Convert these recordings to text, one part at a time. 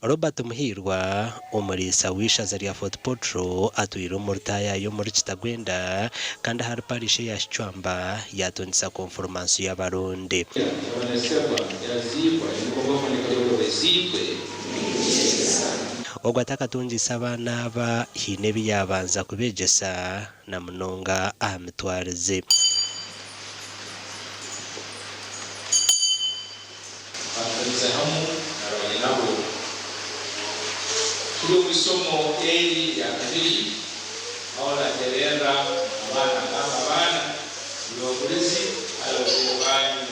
Robert Muhirwa umurisa wishaza rya Fort Potro atwira umurtaya yo muri KITAGWENDA kandi hari parishe ya Chwamba yatondisa conformance y'abarundi ogwataka tunjisa abana ba hinebi yabanza kubegesa na munonga amitwarize Tulu misomo eli ya kadiri awala terera abaana yogurezi alobani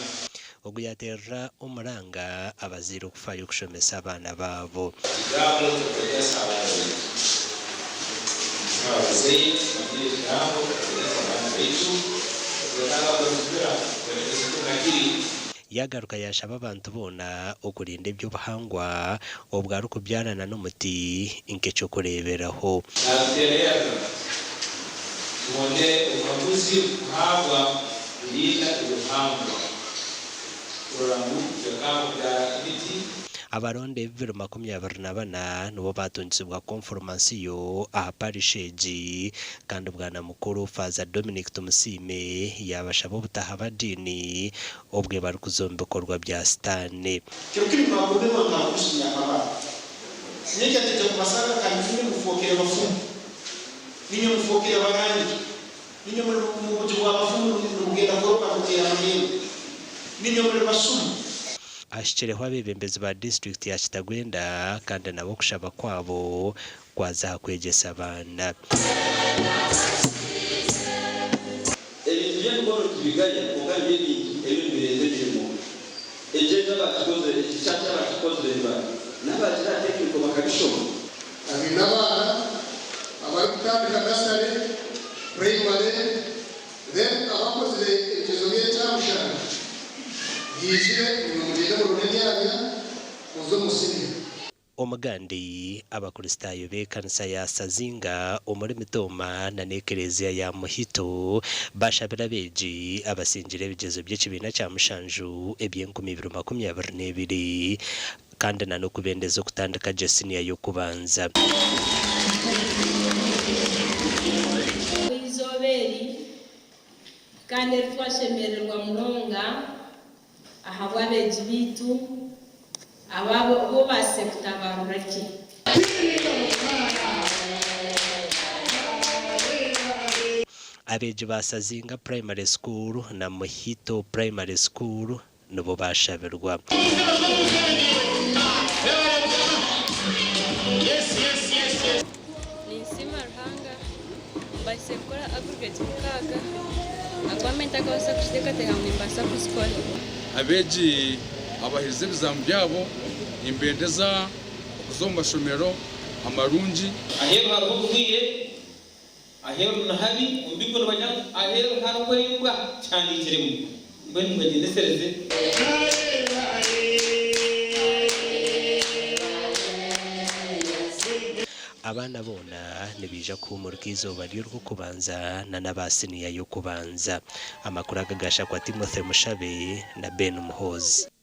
oguyaterra umuranga abazaire okufayo kushomesa abaana babo igamo kugeza abazaire igamo kugeza abaana baitu kugeza kugeza yagaruka yashaba abantu bona okurinda eby'obuhangwa obwari kubyarana n'omuti nk'ekyo kureberaho tubone ubuhaguzi buhabwa kurinda ubuhangwa kurangu byakabo bya imiti abaronde 2024 nibo batondesebwa conformance yo aha parisheji kandi bwana mukuru Father Dominic Tumusime yabashaba ubutaha badini obwe bari kuzombekorwa bya stane kirukiri mwagobe wanga kusinya baba sineke atete kumasanga kanifune mufokera bafumu ninyo mufokera bagandi ninyo mu bujo bwa bafumu n'ugenda koroka kutera amahembe ninyo muri basumu ashyikireho abebembezi ba district ya KITAGWENDA kandi nabo kushaba kwabo kwaza kwegesa abana ebintu by'engoro tubiganye kuganira ibintu birenze birimo ejeje abakoze icyatsi abakoze n'abagira tekiko bakabishobora abinabana abari kutambika nasare primary then abakoze ikizo cy'amushana yishire umugenda mu runyaanya uzo musiri omugandi abakristayo b'ekanisa ya Sazinga omuri MITOOMA na n'ekereziya ya Muhito bashabira beji abasingira ebigezo by'ekibiina kya mushanju eby'e2022 kandi nano kubendeza okutandika jesiniya y'okubanza kandi twashemererwa munonga ahabwa beji bitu ababo bo base kutabarura ki abeji ba Sazinga Primary School na Muhito Primary School nibo bashabirwa basekora aggregate mukaga akwamenta kawasa kushiteka tehamwe mbasa kuskola abeji abahirize bizamu byabo imbendeza kuzomba shomero amarungi ahero harubwiye ahero nahabi umbiko n'abanya ahero harweywa cyane kiremu mbene bagendesereze abana bona nibija kumurika izuba ry'urwo kubanza na n'abasiniya yo kubanza amakuru agagasha kwa Timothy Mushabe na Ben Muhozi.